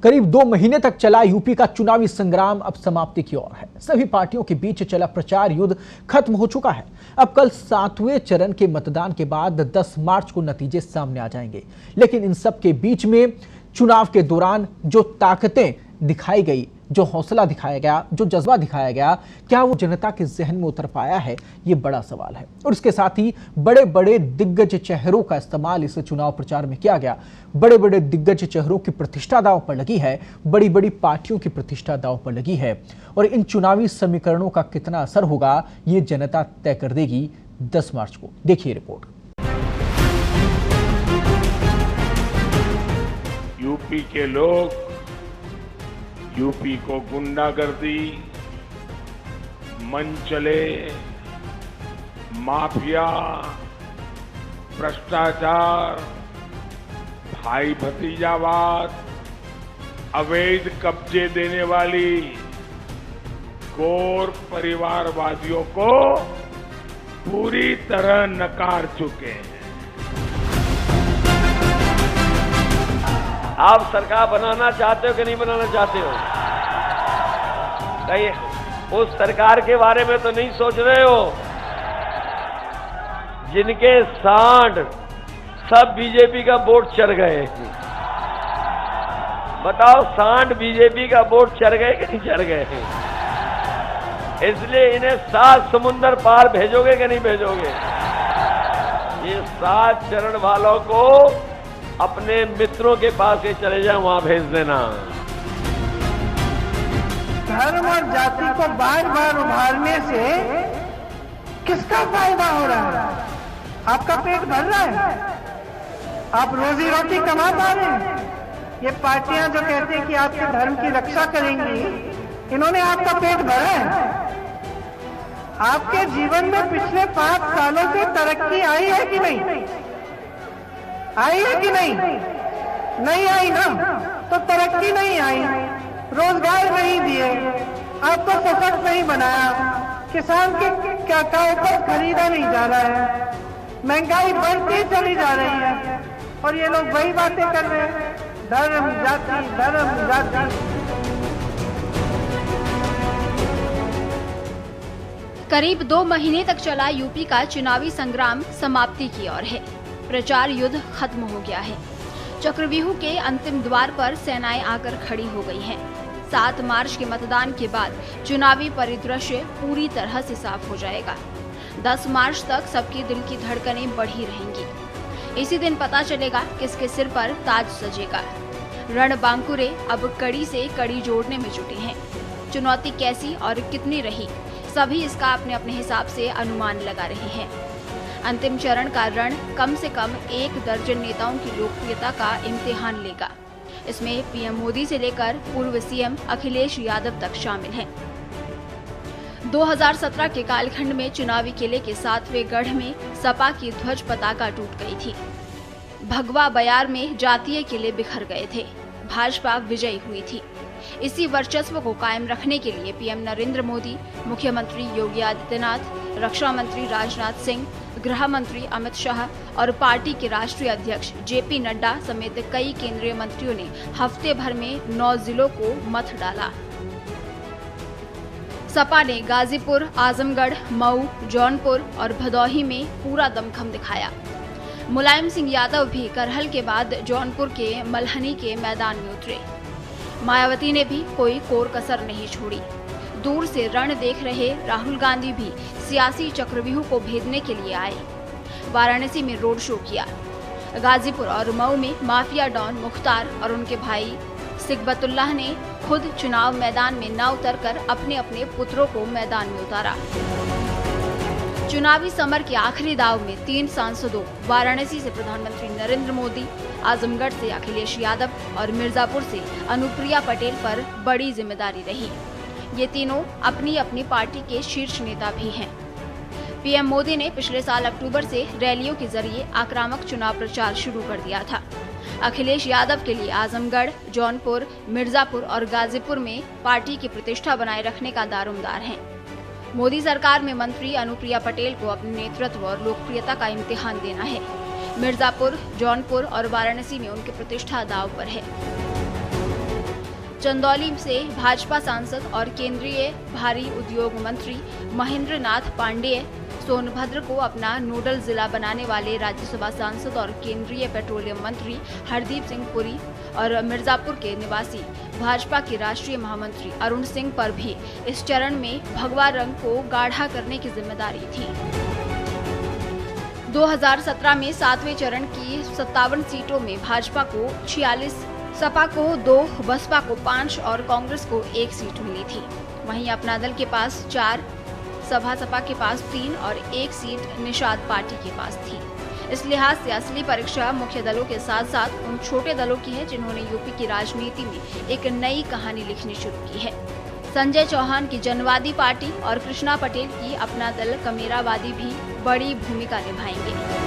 करीब 2 महीने तक चला यूपी का चुनावी संग्राम अब समाप्ति की ओर है। सभी पार्टियों के बीच चला प्रचार युद्ध खत्म हो चुका है। अब कल 7वें चरण के मतदान के बाद 10 मार्च को नतीजे सामने आ जाएंगे। लेकिन इन सब के बीच में चुनाव के दौरान जो ताकतें दिखाई गई, जो हौसला दिखाया गया, जो जज्बा दिखाया गया, क्या वो जनता के जहन में उतर पाया है? ये बड़ा सवाल है। और इसके साथ ही बड़े बड़े दिग्गज चेहरों का इस्तेमाल इस चुनाव प्रचार में किया गया। बड़े बड़े दिग्गज चेहरों की प्रतिष्ठा दांव पर लगी है, बड़ी बड़ी पार्टियों की प्रतिष्ठा दांव पर लगी है। और इन चुनावी समीकरणों का कितना असर होगा, ये जनता तय कर देगी 10 मार्च को। देखिए रिपोर्ट। यूपी के लोग यूपी को गुंडागर्दी, मनचले, माफिया, भ्रष्टाचार, भाई भतीजावाद, अवैध कब्जे देने वाली गोर परिवारवादियों को पूरी तरह नकार चुके हैं। आप सरकार बनाना चाहते हो कि नहीं बनाना चाहते हो? कहीं उस सरकार के बारे में तो नहीं सोच रहे हो जिनके सांड सब बीजेपी का वोट चढ़ गए? बताओ, सांड बीजेपी का वोट चढ़ गए कि नहीं चढ़ गए? इसलिए इन्हें 7 समुंदर पार भेजोगे कि नहीं भेजोगे? ये 7 चरण वालों को अपने मित्रों के पास ही चले जाए, वहां भेज देना। धर्म और जाति को बार बार उभारने से किसका फायदा हो रहा है? आपका पेट भर रहा है? आप रोजी रोटी कमा पा रहे हैं? ये पार्टियां जो कहती हैं कि आपके धर्म की रक्षा करेंगी, इन्होंने आपका पेट भरा है? आपके जीवन में पिछले 5 सालों से तरक्की आई है कि नहीं? आई है कि नहीं? नहीं आई ना, तो तरक्की नहीं आई, रोजगार नहीं दिए, आपको सशक्त नहीं बनाया, किसान के क्या उपज खरीदा नहीं जा रहा है, महंगाई बढ़ती चली जा रही है, और ये लोग वही बातें कर रहे हैं, धर्म जाति, धर्म जाति। करीब 2 महीने तक चला यूपी का चुनावी संग्राम समाप्ति की ओर है। प्रचार युद्ध खत्म हो गया है। चक्रव्यूह के अंतिम द्वार पर सेनाएं आकर खड़ी हो गई हैं। 7 मार्च के मतदान के बाद चुनावी परिदृश्य पूरी तरह से साफ हो जाएगा। 10 मार्च तक सबके दिल की धड़कनें बढ़ी रहेंगी। इसी दिन पता चलेगा किसके सिर पर ताज सजेगा। रणबांकुरे अब कड़ी से कड़ी जोड़ने में जुटे हैं। चुनौती कैसी और कितनी रही, सभी इसका अपने अपने हिसाब से अनुमान लगा रहे हैं। अंतिम चरण का रण कम से कम 1 दर्जन नेताओं की लोकप्रियता का इम्तिहान लेगा। इसमें पीएम मोदी से लेकर पूर्व सीएम अखिलेश यादव तक शामिल हैं। 2017 के कालखंड में चुनावी किले के 7वें गढ़ में सपा की ध्वज पताका टूट गई थी। भगवा बयार में जातीय किले बिखर गए थे। भाजपा विजयी हुई थी। इसी वर्चस्व को कायम रखने के लिए पीएम नरेंद्र मोदी, मुख्यमंत्री योगी आदित्यनाथ, रक्षा मंत्री राजनाथ सिंह, गृह मंत्री अमित शाह और पार्टी के राष्ट्रीय अध्यक्ष जेपी नड्डा समेत कई केंद्रीय मंत्रियों ने हफ्ते भर में 9 जिलों को मत डाला। सपा ने गाजीपुर, आजमगढ़, मऊ, जौनपुर और भदोही में पूरा दमखम दिखाया। मुलायम सिंह यादव भी करहल के बाद जौनपुर के मल्हनी के मैदान में उतरे। मायावती ने भी कोई कोर कसर नहीं छोड़ी। दूर से रण देख रहे राहुल गांधी भी सियासी चक्रव्यूह को भेदने के लिए आए। वाराणसी में रोड शो किया। गाजीपुर और मऊ में माफिया डॉन मुख्तार और उनके भाई सिकबतुल्लाह ने खुद चुनाव मैदान में न उतरकर अपने अपने पुत्रों को मैदान में उतारा। चुनावी समर के आखिरी दाव में 3 सांसदों, वाराणसी से प्रधानमंत्री नरेंद्र मोदी, आजमगढ़ से अखिलेश यादव और मिर्जापुर से अनुप्रिया पटेल पर बड़ी जिम्मेदारी रही। ये तीनों अपनी अपनी पार्टी के शीर्ष नेता भी हैं। पीएम मोदी ने पिछले साल अक्टूबर से रैलियों के जरिए आक्रामक चुनाव प्रचार शुरू कर दिया था। अखिलेश यादव के लिए आजमगढ़, जौनपुर, मिर्जापुर और गाजीपुर में पार्टी की प्रतिष्ठा बनाए रखने का दारोमदार है। मोदी सरकार में मंत्री अनुप्रिया पटेल को अपने नेतृत्व और लोकप्रियता का इम्तिहान देना है। मिर्जापुर, जौनपुर और वाराणसी में उनकी प्रतिष्ठा दांव पर है। चंदौली से भाजपा सांसद और केंद्रीय भारी उद्योग मंत्री महेंद्र नाथ पांडेय, सोनभद्र को अपना नोडल जिला बनाने वाले राज्यसभा सांसद और केंद्रीय पेट्रोलियम मंत्री हरदीप सिंह पुरी और मिर्जापुर के निवासी भाजपा के राष्ट्रीय महामंत्री अरुण सिंह पर भी इस चरण में भगवा रंग को गाढ़ा करने की जिम्मेदारी थी। 2017 में 7वें चरण की 57 सीटों में भाजपा को 46, सपा को 2, बसपा को 5 और कांग्रेस को 1 सीट मिली थी। वहीं अपना दल के पास 4, सपा के पास 3 और 1 सीट निषाद पार्टी के पास थी। इस लिहाज से असली परीक्षा मुख्य दलों के साथ साथ उन छोटे दलों की है जिन्होंने यूपी की राजनीति में एक नई कहानी लिखनी शुरू की है। संजय चौहान की जनवादी पार्टी और कृष्णा पटेल की अपना दल कमेरावादी भी बड़ी भूमिका निभाएंगे।